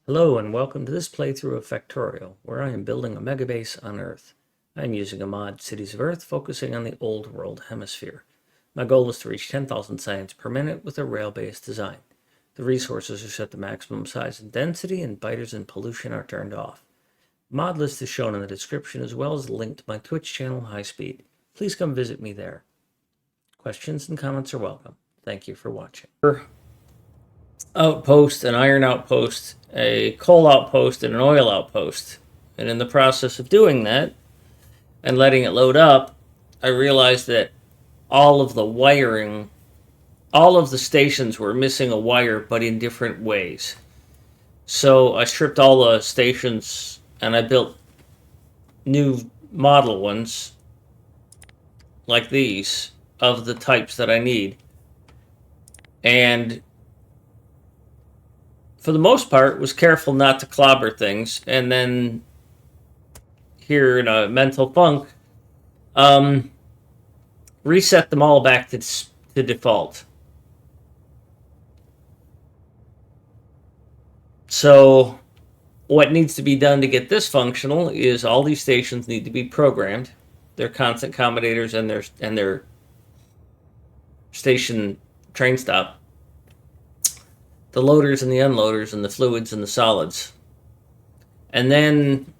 Hello and welcome to this playthrough of Factorio, where I am building a megabase on Earth. I am using a mod, Cities of Earth, focusing on the Old World Hemisphere. My goal is to reach 10,000 science per minute with a rail-based design. The resources are set to maximum size and density, and biters and pollution are turned off. The mod list is shown in the description, as well as a link to my Twitch channel, High Speed. Please come visit me there. Questions and comments are welcome. Thank you for watching. Outpost, an iron outpost, a coal outpost, and an oil outpost. And in the process of doing that and letting it load up, I realized that all of the wiring, all of the stations were missing a wire, but in different ways. So I stripped all the stations and I built new model ones like these of the types that I need. And for the most part, was careful not to clobber things. And then here in a mental funk, reset them all back to default. So what needs to be done to get this functional is all these stations need to be programmed. Their constant accommodators and their station train stop. The loaders and the unloaders and the fluids and the solids. And then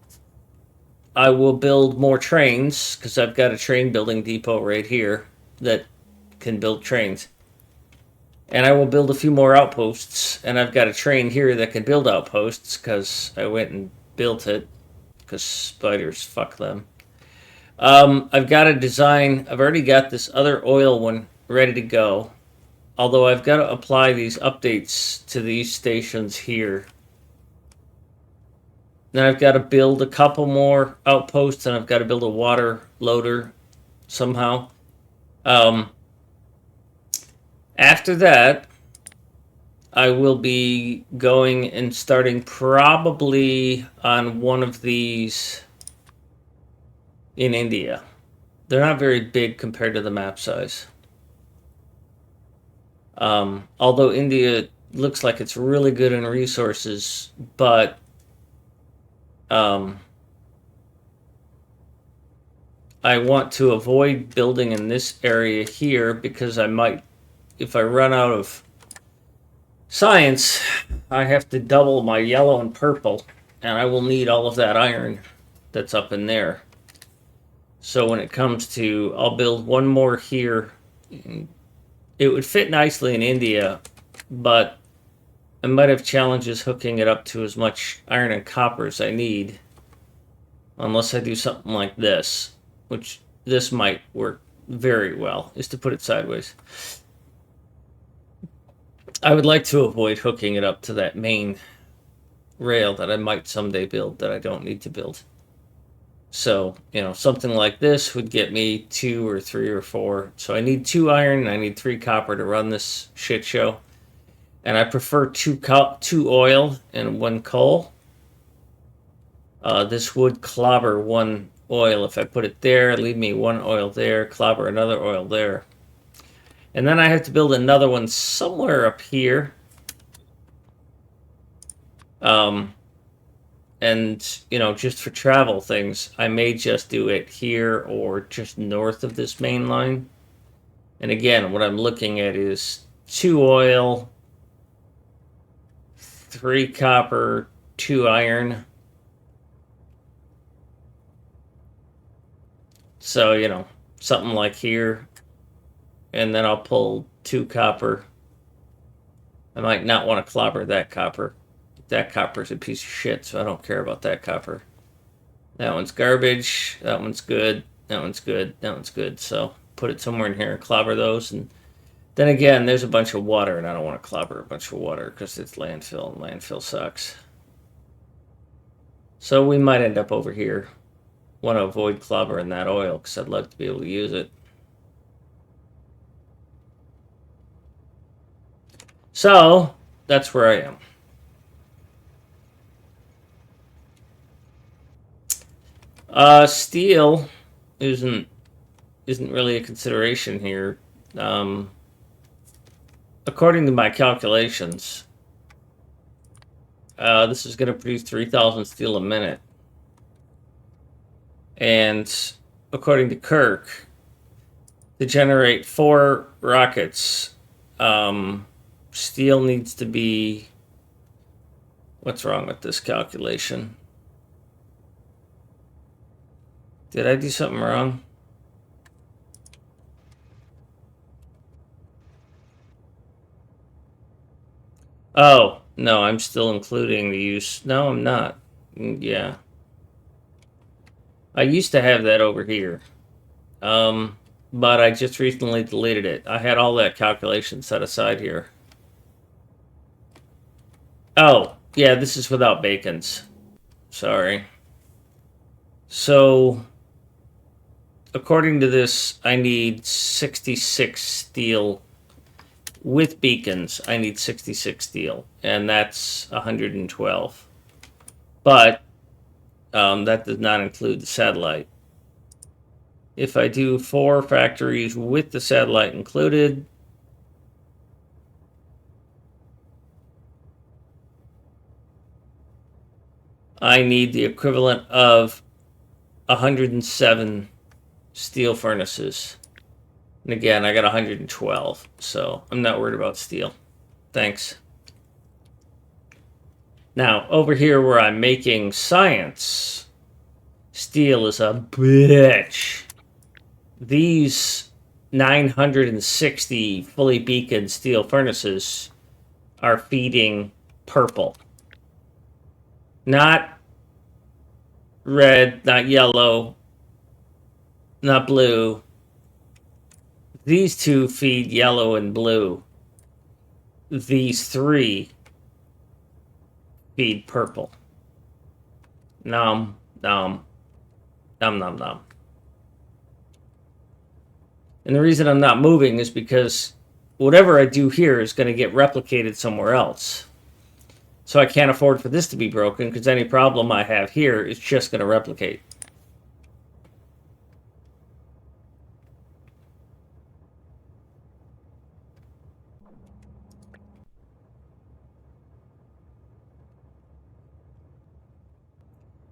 I will build more trains, because I've got a train building depot right here that can build trains. And I will build a few more outposts, and I've got a train here that can build outposts, because I went and built it, because spiders, fuck them. I've got a design, I've already got this other oil one ready to go, although I've got to apply these updates to these stations here. Then I've got to build a couple more outposts, and I've got to build a water loader somehow. After that, I will be going and starting probably on one of these in India. They're not very big compared to the map size. Although India looks like it's really good in resources, but I want to avoid building in this area here, because I might, if I run out of science, I have to double my yellow and purple, and I will need all of that iron that's up in there. So when it comes to, I'll build one more here. It would fit nicely in India, but I might have challenges hooking it up to as much iron and copper as I need, unless I do something like this, which this might work very well, is to put it sideways. I would like to avoid hooking it up to that main rail that I might someday build that I don't need to build. So, you know, something like this would get me 2 or 3 or 4. So I need 2 iron and I need 3 copper to run this shit show. And I prefer 2 oil and 1 coal. This would clobber 1 oil if I put it there, leave me 1 oil there, clobber another oil there. And then I have to build another one somewhere up here. And, you know, just for travel things, I may just do it here or just north of this main line. And again, what I'm looking at is 2 oil, 3 copper, 2 iron. So, you know, something like here. And then I'll pull 2 copper. I might not want to clobber that copper. That copper's a piece of shit, so I don't care about that copper. That one's garbage. That one's good. That one's good. That one's good. So put it somewhere in here and clobber those. And then again, there's a bunch of water, and I don't want to clobber a bunch of water because it's landfill, and landfill sucks. So we might end up over here. Want to avoid clobbering that oil because I'd like to be able to use it. So that's where I am. Steel isn't really a consideration here. According to my calculations, This is going to produce 3,000 steel a minute. And according to Kirk, to generate 4 rockets, steel needs to be... What's wrong with this calculation? Did I do something wrong? Oh, no, I'm still including the use. No, I'm not. Yeah. I used to have that over here. But I just recently deleted it. I had all that calculation set aside here. Oh, yeah, this is without bacons. Sorry. So, according to this, I need 66 steel. With beacons, I need 66 steel, and that's 112. But that does not include the satellite. If I do 4 factories with the satellite included, I need the equivalent of 107 steel furnaces. And again, I got 112, so I'm not worried about steel. Thanks. Now, over here where I'm making science, steel is a bitch. These 960 fully beaconed steel furnaces are feeding purple. Not red, not yellow, not blue. These 2 feed yellow and blue. These 3 feed purple. Nom, nom, nom, nom, nom. And the reason I'm not moving is because whatever I do here is going to get replicated somewhere else. So I can't afford for this to be broken, because any problem I have here is just going to replicate.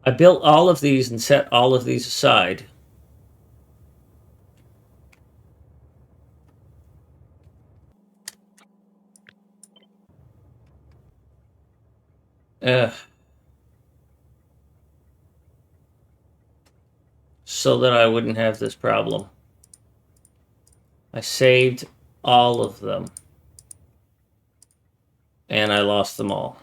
I built all of these and set all of these aside. So that I wouldn't have this problem. I saved all of them. And I lost them all.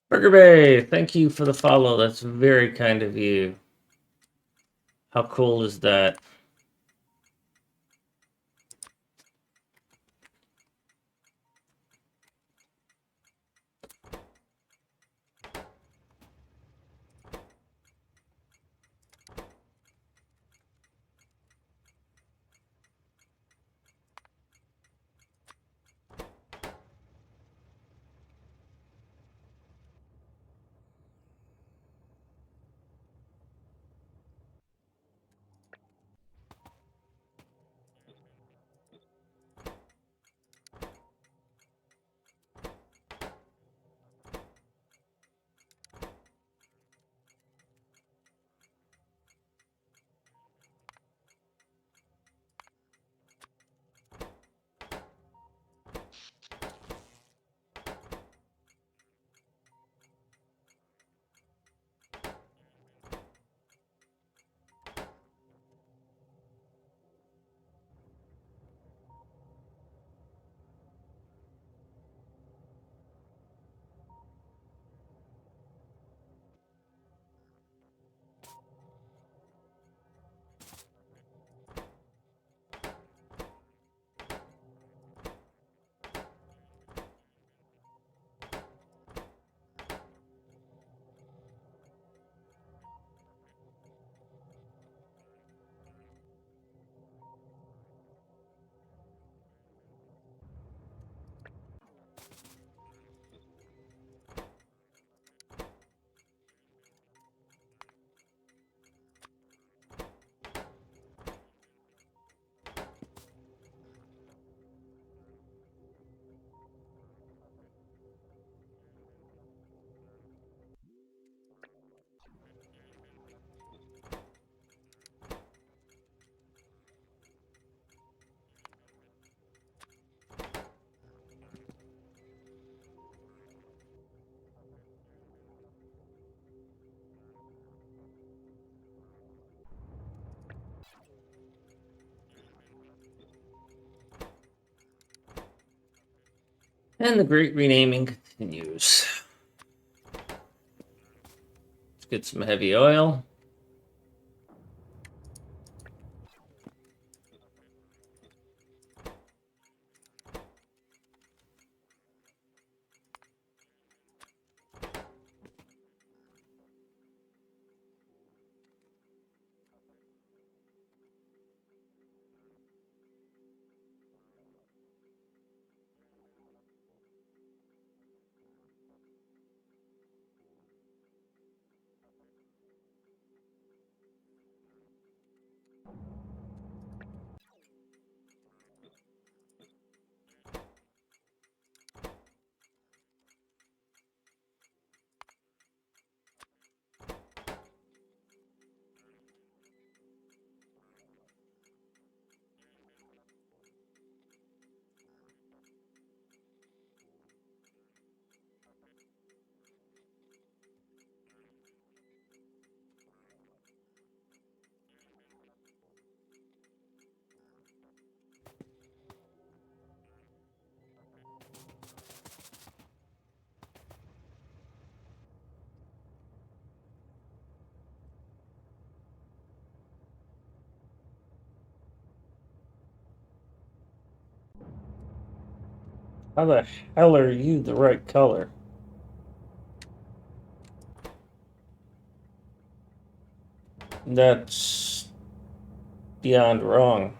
MegaBase, thank you for the follow. That's very kind of you. How cool is that? And the great renaming continues. Let's get some heavy oil. How the hell are you the right color? That's beyond wrong.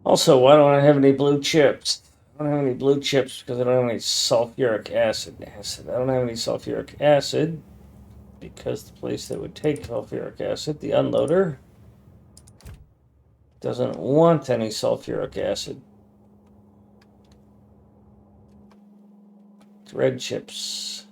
Also, why don't I have any blue chips? I don't have any blue chips because I don't have any sulfuric acid. I don't have any sulfuric acid because the place that would take sulfuric acid, the unloader, doesn't want any sulfuric acid. It's red chips.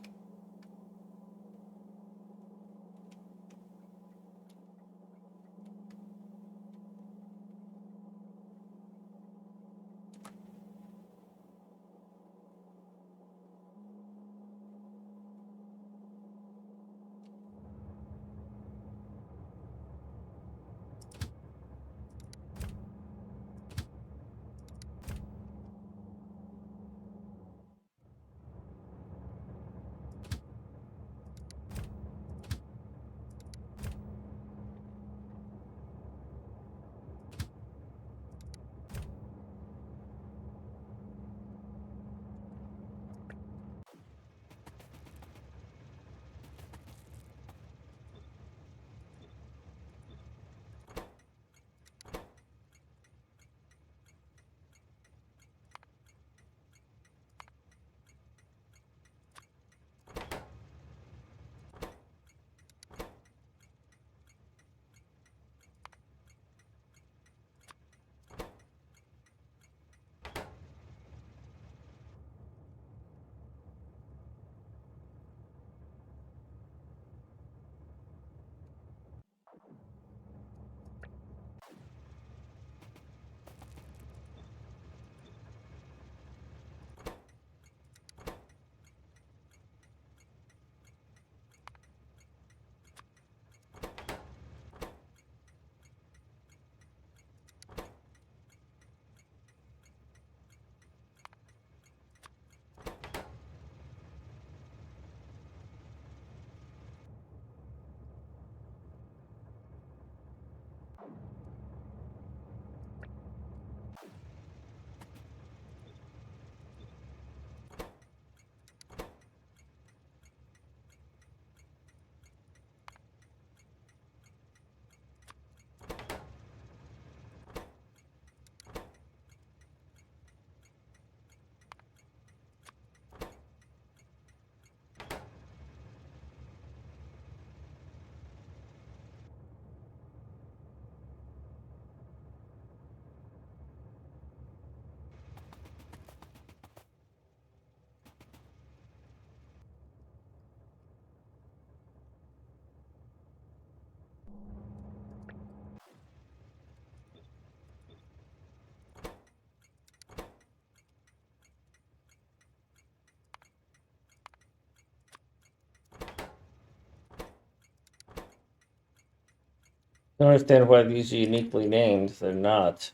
I don't understand why these are uniquely named. They're not.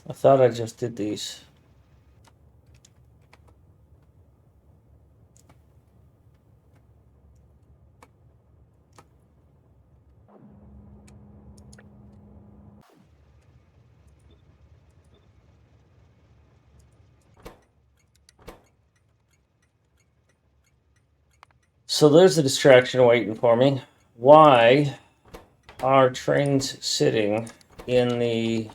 I thought I just did these. So there's a distraction waiting for me. Why are trains sitting in the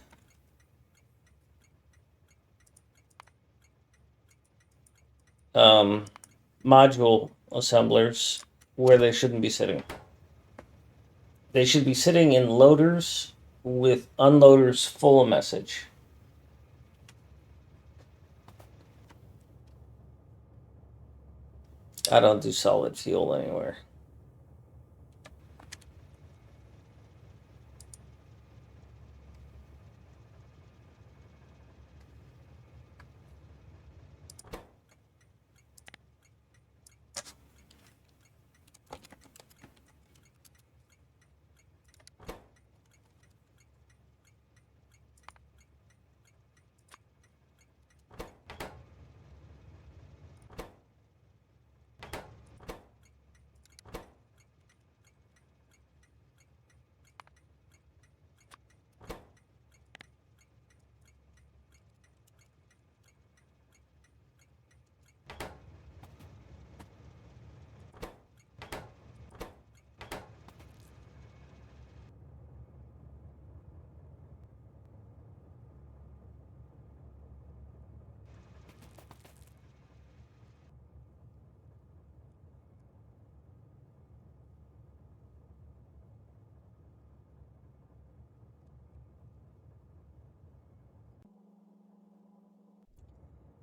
module assemblers where they shouldn't be sitting? They should be sitting in loaders with unloaders full of message. I don't do solid fuel anywhere.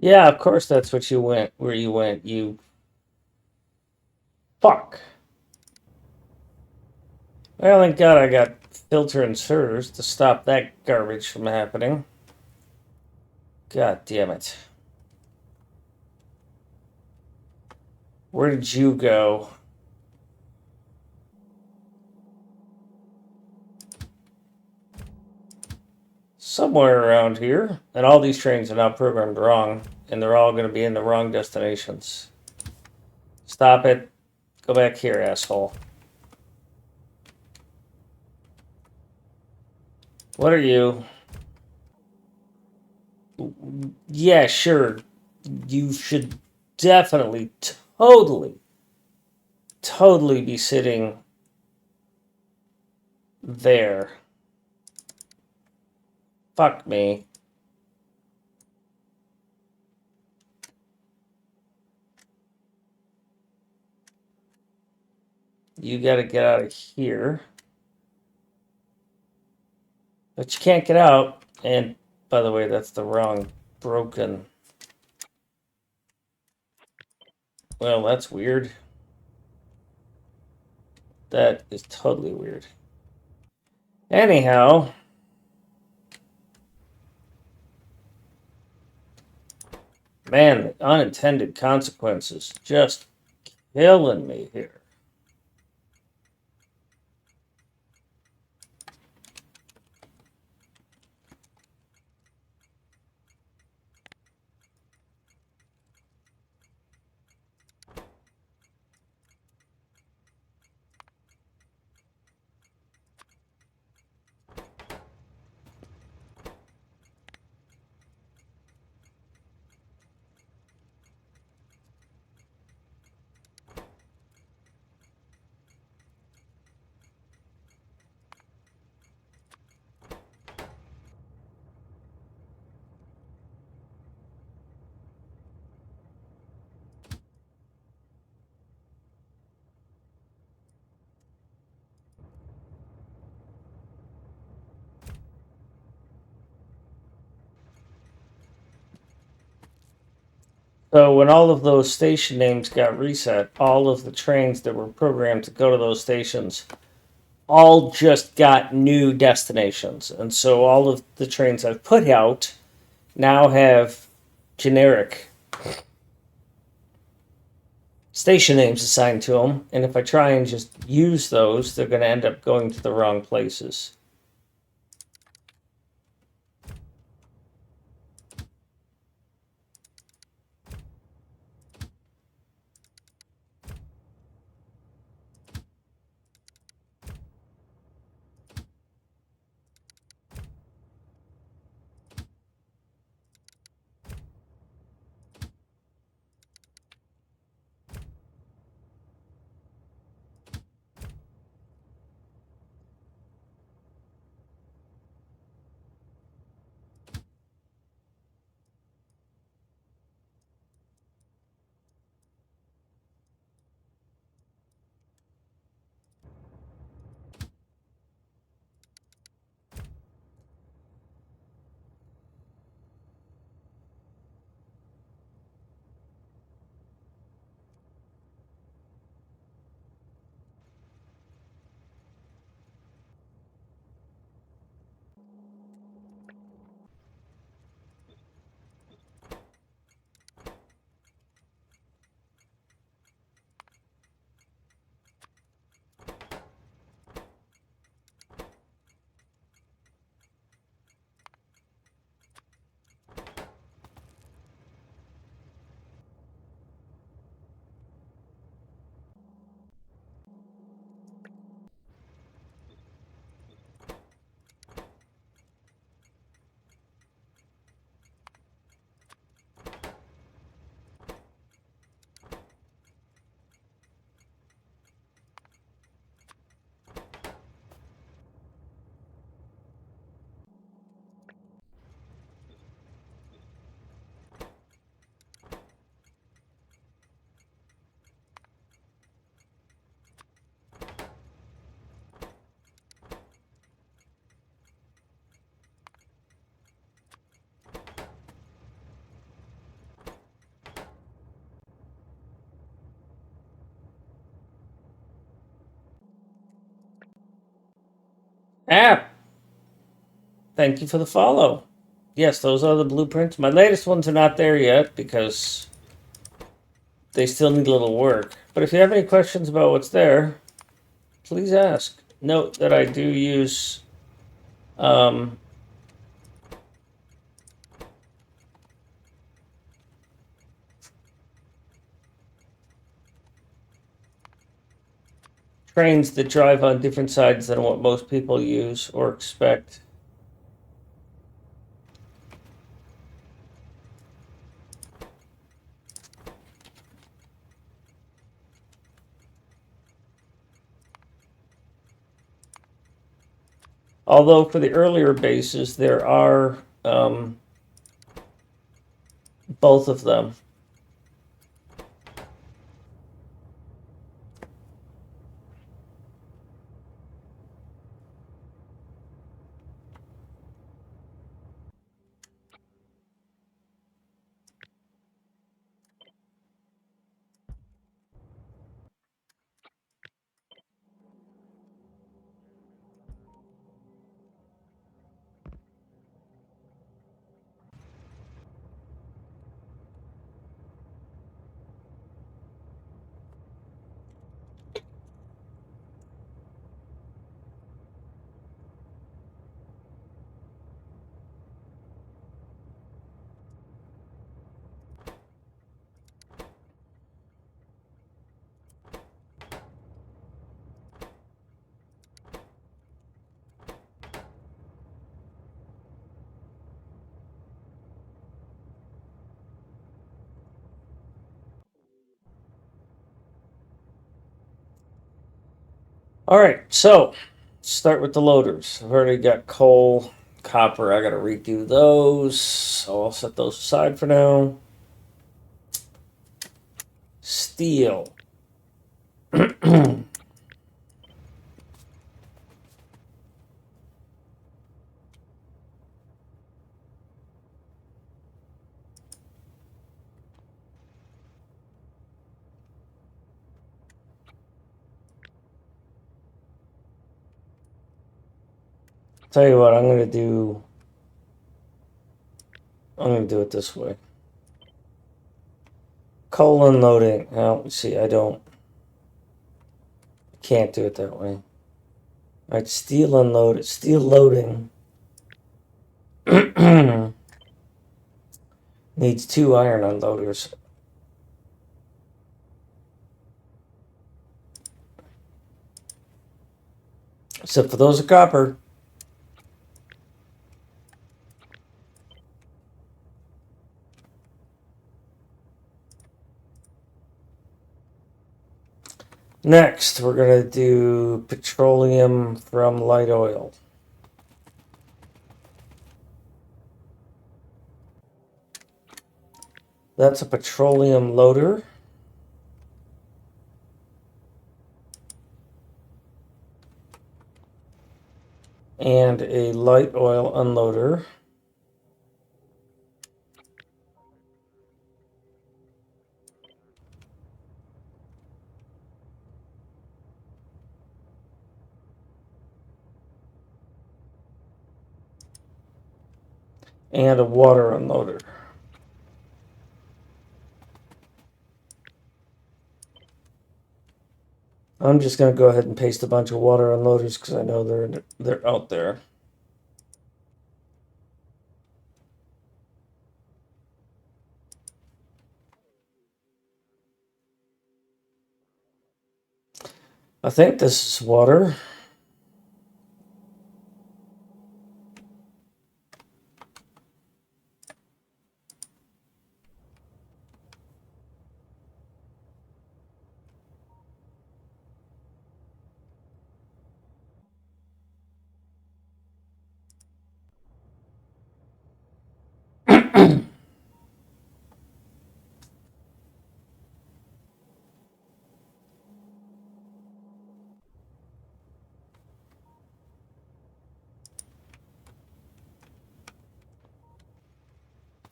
Yeah, of course that's what you went, where you went, you fuck. Well, thank God I got filter inserters to stop that garbage from happening. God damn it. Where did you go? Somewhere around here. And all these trains are now programmed wrong, and they're all going to be in the wrong destinations. Stop it. Go back here, asshole. What are you? Yeah, sure. You should definitely, totally be sitting there. Fuck me. You gotta get out of here. But you can't get out. And, by the way, that's the wrong broken. Well, that's weird. That is totally weird. Anyhow. Man, the unintended consequences just killing me here. So when all of those station names got reset, all of the trains that were programmed to go to those stations all just got new destinations. And so all of the trains I've put out now have generic station names assigned to them. And if I try and just use those, they're going to end up going to the wrong places. App, thank you for the follow. Yes, those are the blueprints. My latest ones are not there yet because they still need a little work. But if you have any questions about what's there, please ask. Note that I do use trains that drive on different sides than what most people use or expect. Although for the earlier bases, there are both of them. All right, so start with the loaders. I've already got coal, copper. I got to redo those, so I'll set those aside for now. Steel. Tell you what, I'm gonna do it this way. Coal unloading. Now, see, I can't do it that way. All right, steel loading needs 2 iron unloaders. Except for those of copper. Next, we're going to do petroleum from light oil. That's a petroleum loader. And a light oil unloader. And a water unloader. I'm just going to go ahead and paste a bunch of water unloaders because I know they're out there. I think this is water.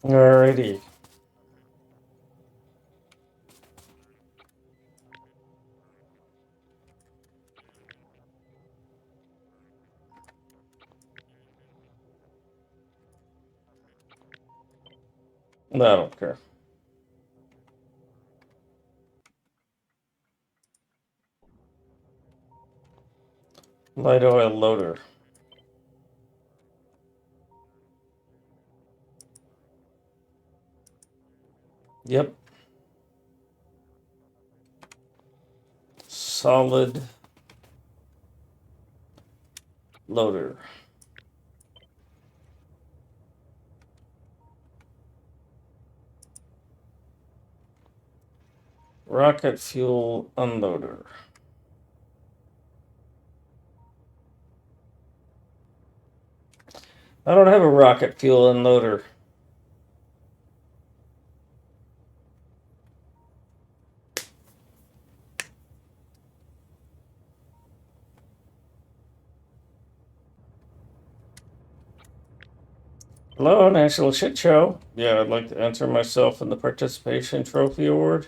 Alrighty. I don't care. Light oil loader. Yep. Solid loader. Rocket fuel unloader. I don't have a rocket fuel unloader. Hello, National Shit Show. Yeah, I'd like to enter myself in the participation trophy award.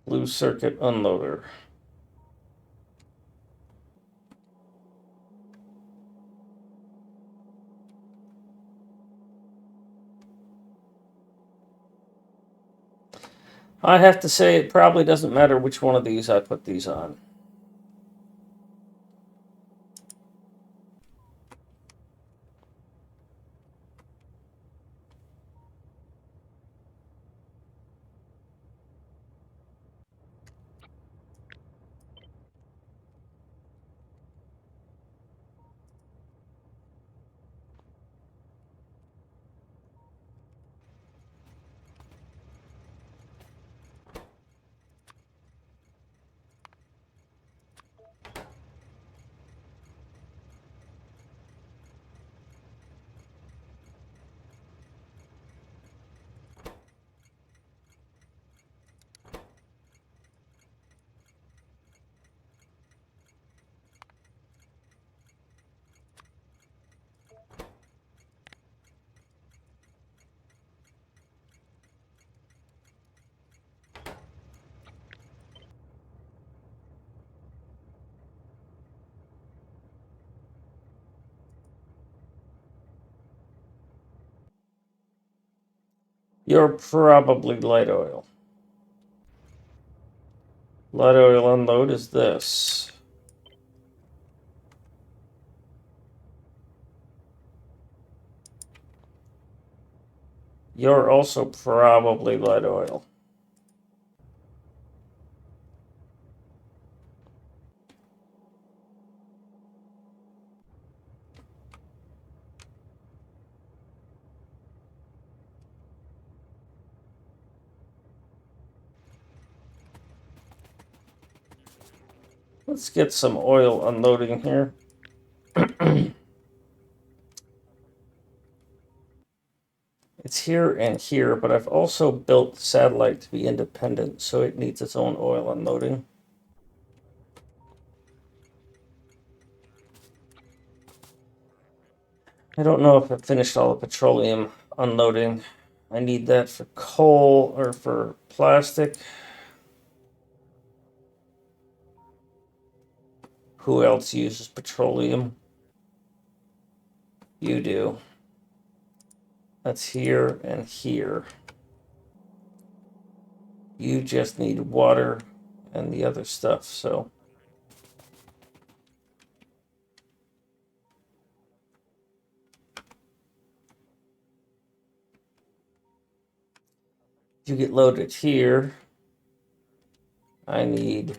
Blue circuit unloader. I have to say it probably doesn't matter which one of these I put these on. You're probably light oil. Light oil unload is this. You're also probably light oil. Let's get some oil unloading here. It's here and here, but I've also built satellite to be independent, so it needs its own oil unloading. I don't know if I finished all the petroleum unloading. I need that for coal or for plastic. Who else uses petroleum? You do. That's here and here. You just need water and the other stuff, so. You get loaded here. I need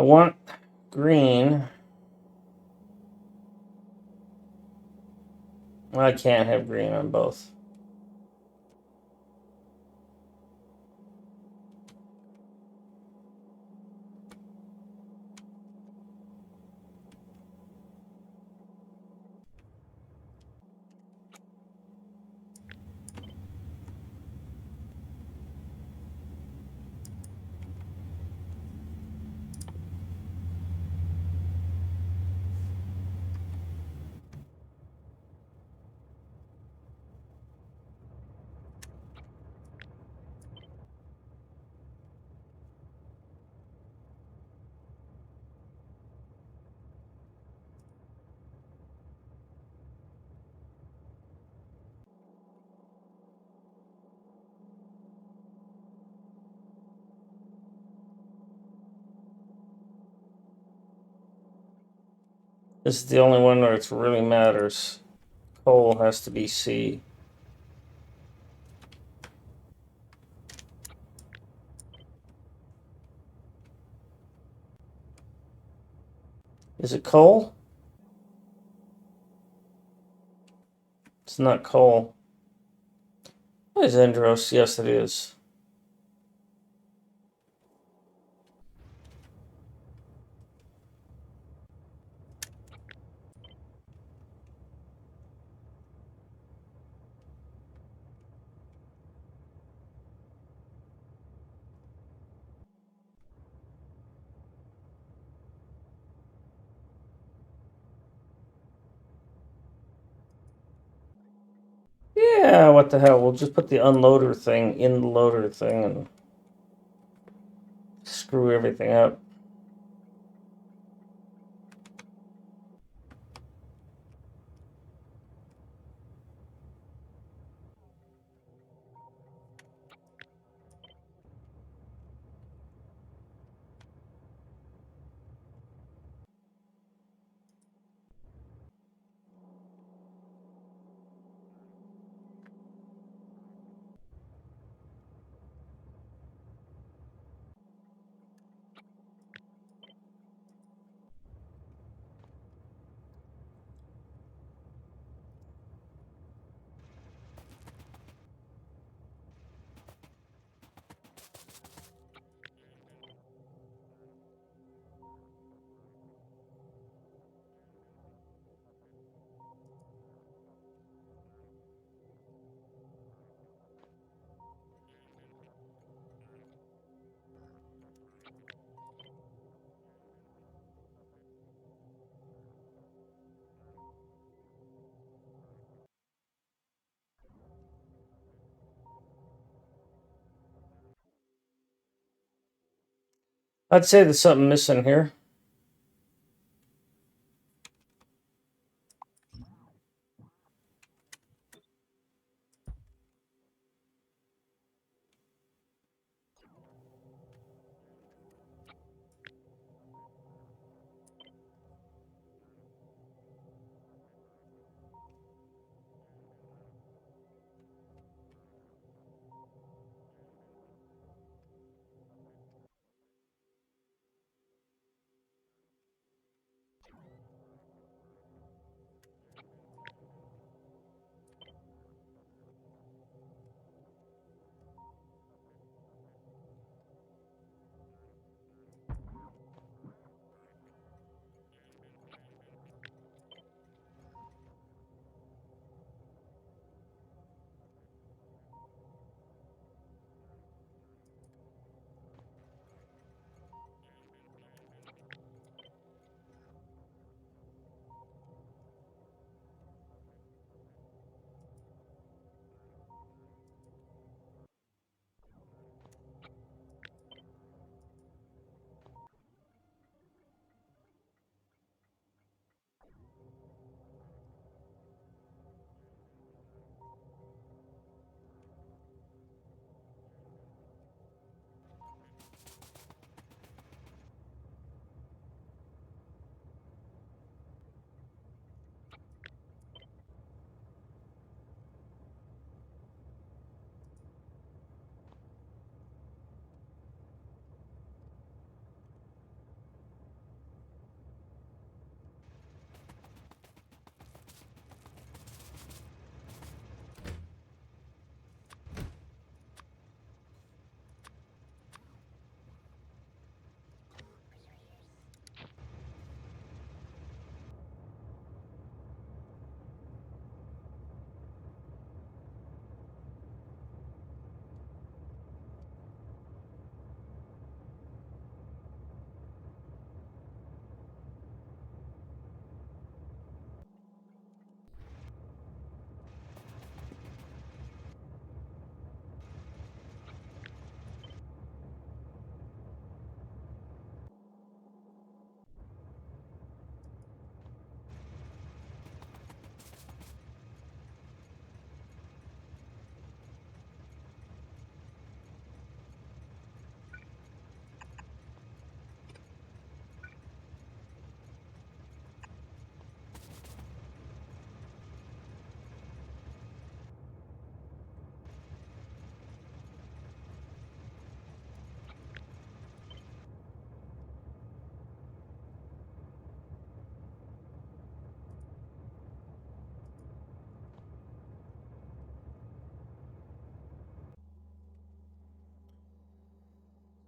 I want green. I can't have green on both. This is the only one where it really matters. Coal has to be C. Is it coal? It's not coal. What is Endros? Yes, it is. Yeah, what the hell? We'll just put the unloader thing in the loader thing and screw everything up. I'd say there's something missing here.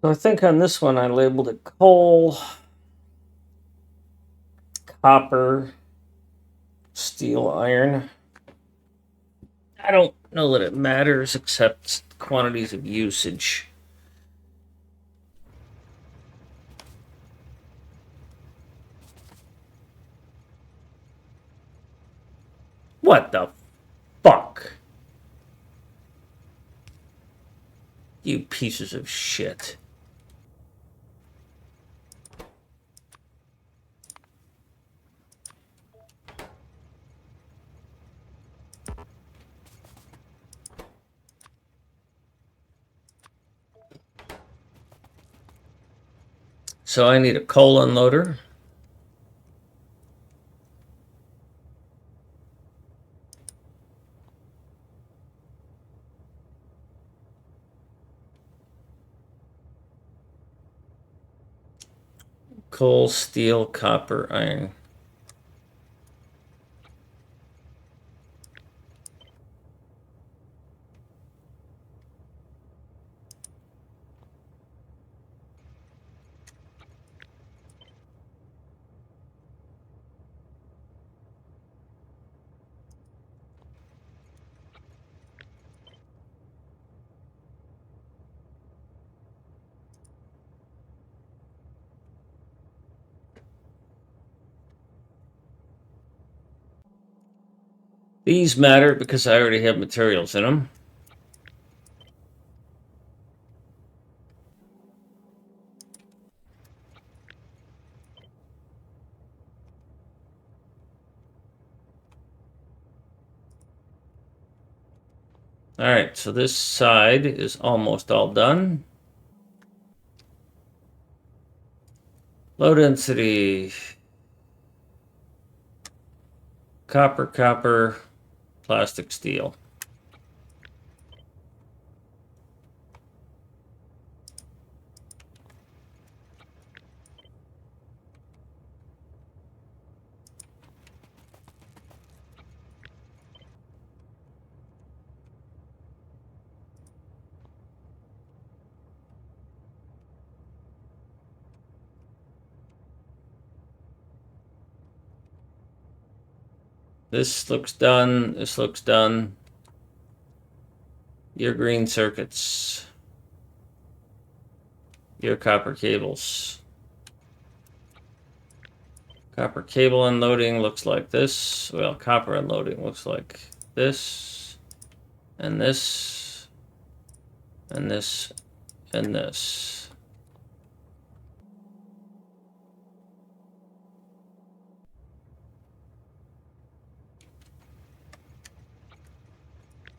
So I think on this one I labeled it coal, copper, steel, iron. I don't know that it matters except quantities of usage. What the fuck? You pieces of shit. So I need a coal unloader. Coal, steel, copper, iron. These matter because I already have materials in them. All right, so this side is almost all done. Low density. Copper, copper, plastic, steel. This looks done. This looks done. Your green circuits. Your copper cables. Copper cable unloading looks like this. Well, copper unloading looks like this. And this. And this. And this.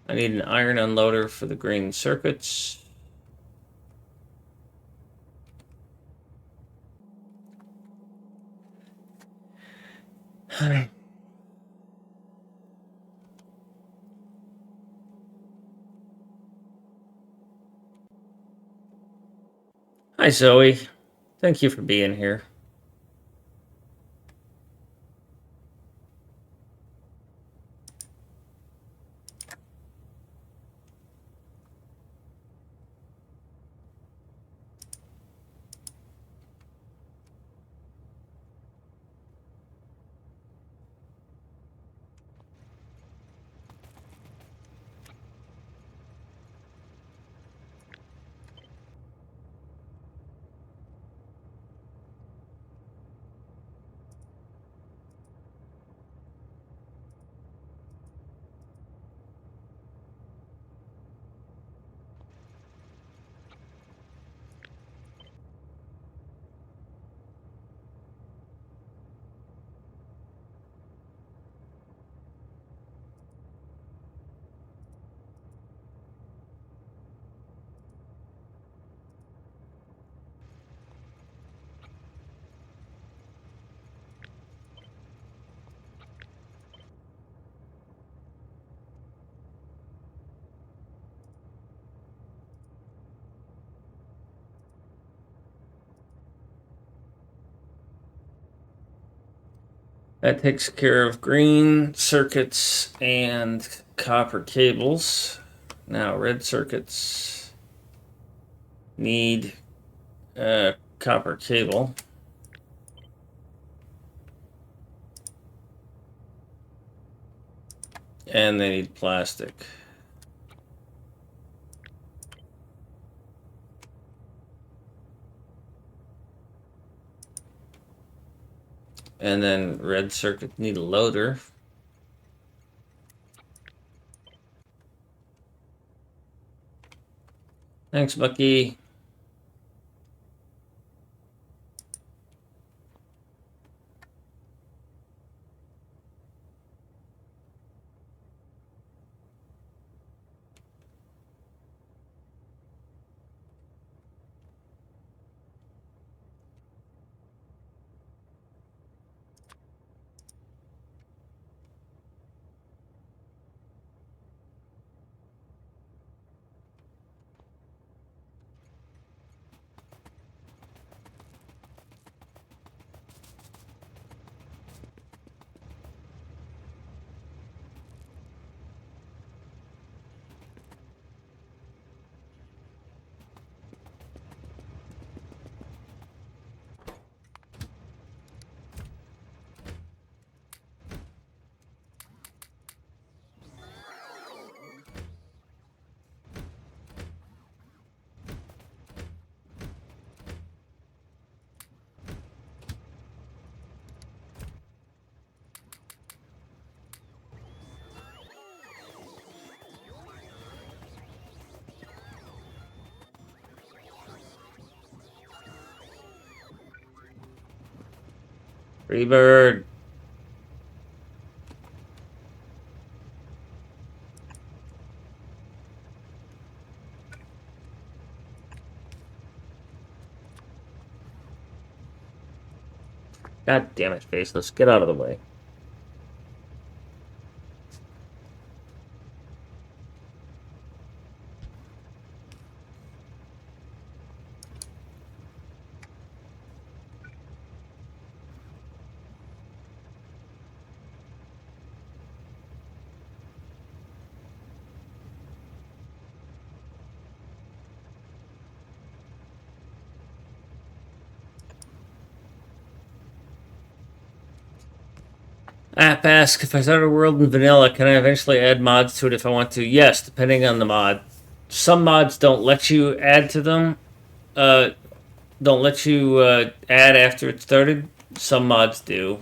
I need an iron unloader for the green circuits. Hi, Zoe. Thank you for being here. That takes care of green circuits and copper cables. Now red circuits need a copper cable. And they need plastic. And then red circuit need a loader. Thanks, Bucky. Freebird. God damn it, Faceless. Get out of the way. App asks, if I start a world in vanilla, can I eventually add mods to it if I want to? Yes, depending on the mod. Some mods don't let you add to them. Don't let you add after it's started. Some mods do.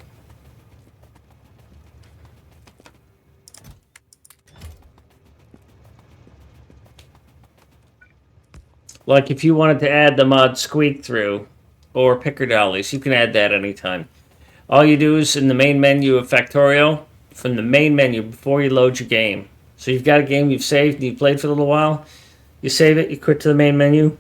Like if you wanted to add the mod Squeak Through or Picker Dollies, you can add that anytime. All you do is in the main menu of Factorio, from the main menu before you load your game. So you've got a game you've saved and you played for a little while. You save it, you quit to the main menu.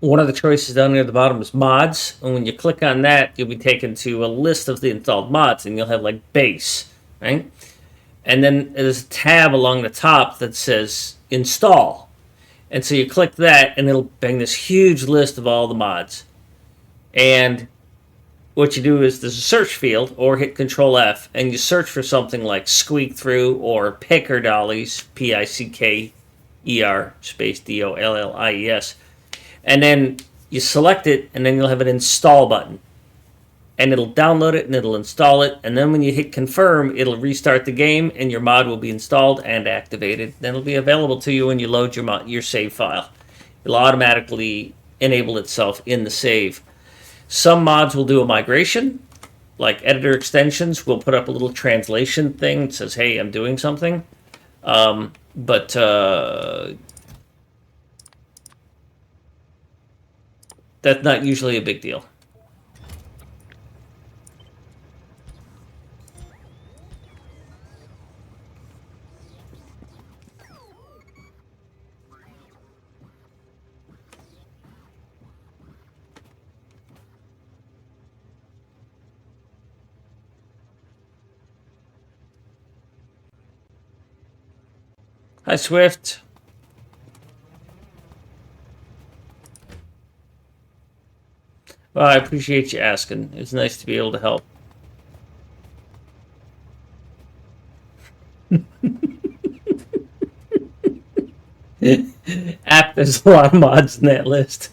One of the choices down near the bottom is mods, and when you click on that, you'll be taken to a list of the installed mods, and you'll have like base, right? And then there's a tab along the top that says install. And so you click that, and it'll bring this huge list of all the mods. And what you do is there's a search field, or hit Control F, and you search for something like Squeak Through or Picker Dollies, Picker space Dollies, and then you select it, and then you'll have an install button, and it'll download it and it'll install it, and then when you hit confirm, it'll restart the game, and your mod will be installed and activated. Then it'll be available to you when you load your save file. It'll automatically enable itself in the save. Some mods will do a migration, like editor extensions will put up a little translation thing that says, hey, I'm doing something. But that's not usually a big deal. Hi, Swift. Well, I appreciate you asking. It's nice to be able to help. App, there's a lot of mods in that list.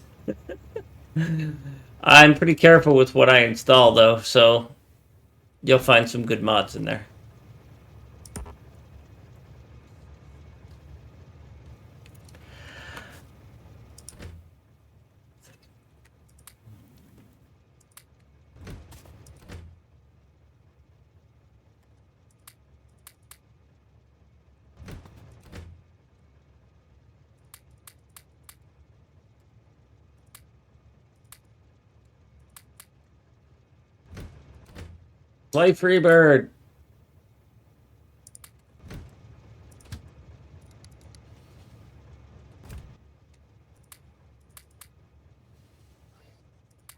I'm pretty careful with what I install, though, so you'll find some good mods in there. Play Freebird.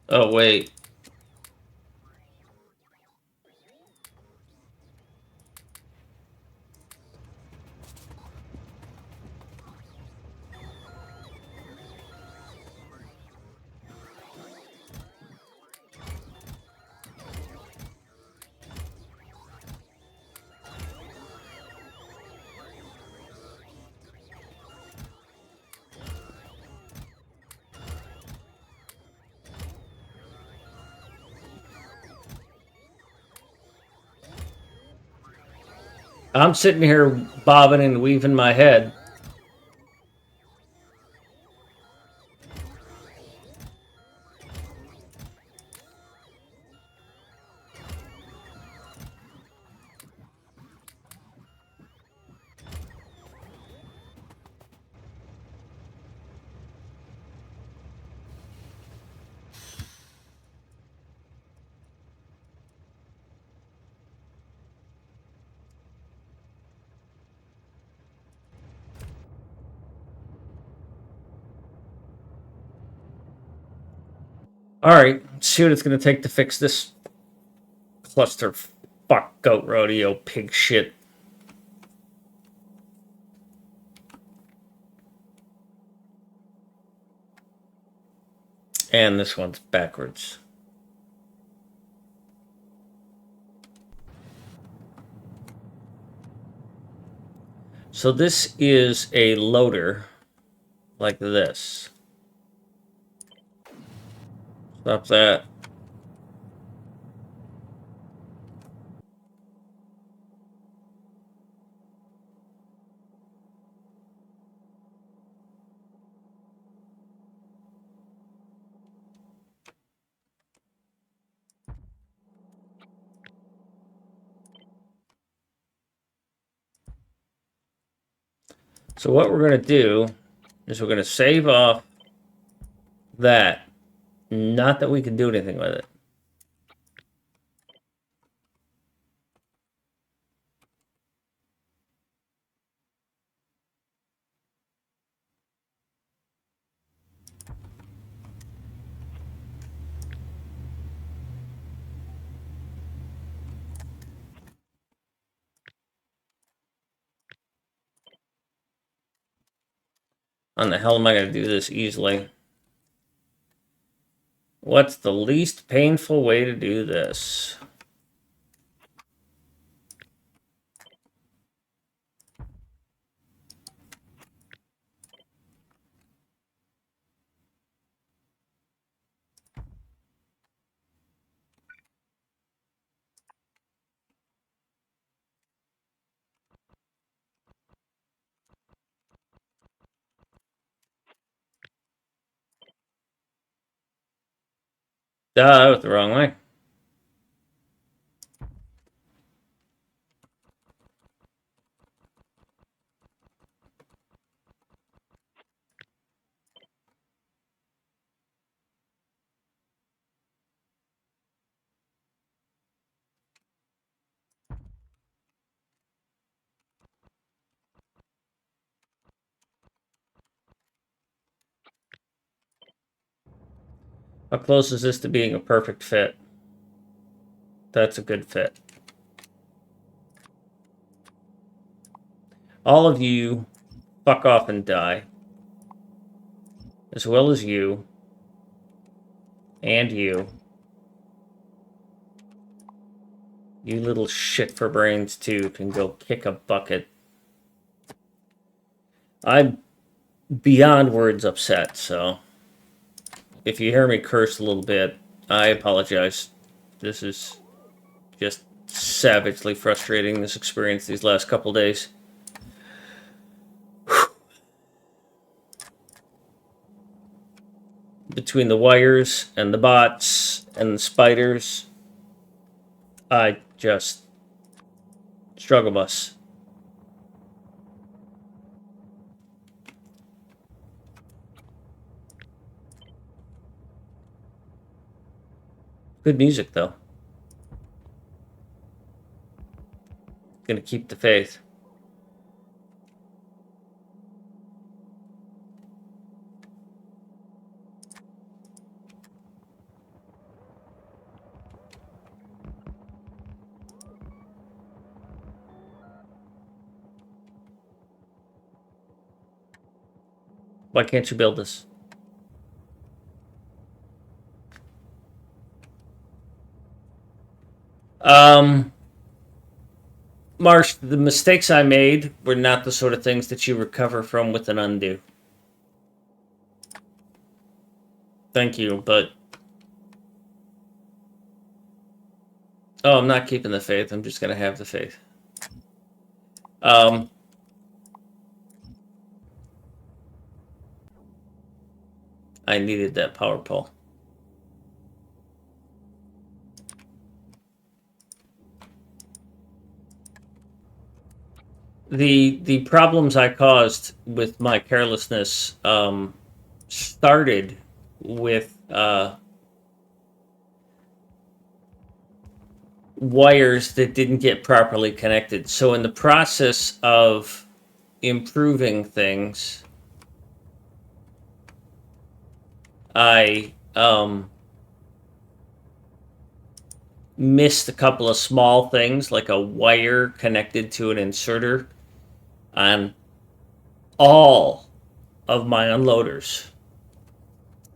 Oh, wait. I'm sitting here bobbing and weaving my head. Alright, let's see what it's going to take to fix this cluster fuck goat rodeo pig shit. And this one's backwards. So this is a loader like this. Stop that. So what we're going to do is we're going to save off that. Not that we can do anything with it. How the hell am I going to do this easily? What's the least painful way to do this? That was the wrong way. How close is this to being a perfect fit? That's a good fit. All of you fuck off and die. As well as you. And you. You little shit for brains too can go kick a bucket. I'm beyond words upset, so if you hear me curse a little bit, I apologize. This is just savagely frustrating, this experience these last couple days. Between the wires and the bots and the spiders, I just struggle bus. Good music though. gonna keep the faith. Why can't you build this? Marsh, the mistakes I made were not the sort of things that you recover from with an undo. Thank you, but... Oh, I'm not keeping the faith. I'm just going to have the faith. I needed that power pole. The problems I caused with my carelessness started with wires that didn't get properly connected. So in the process of improving things, I missed a couple of small things, like a wire connected to an inserter on all of my unloaders.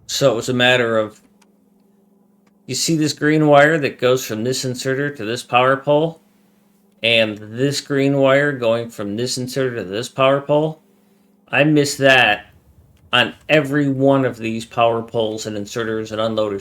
So it was a matter of, you see this green wire that goes from this inserter to this power pole, and this green wire going from this inserter to this power pole? I missed that on every one of these power poles and inserters and unloaders.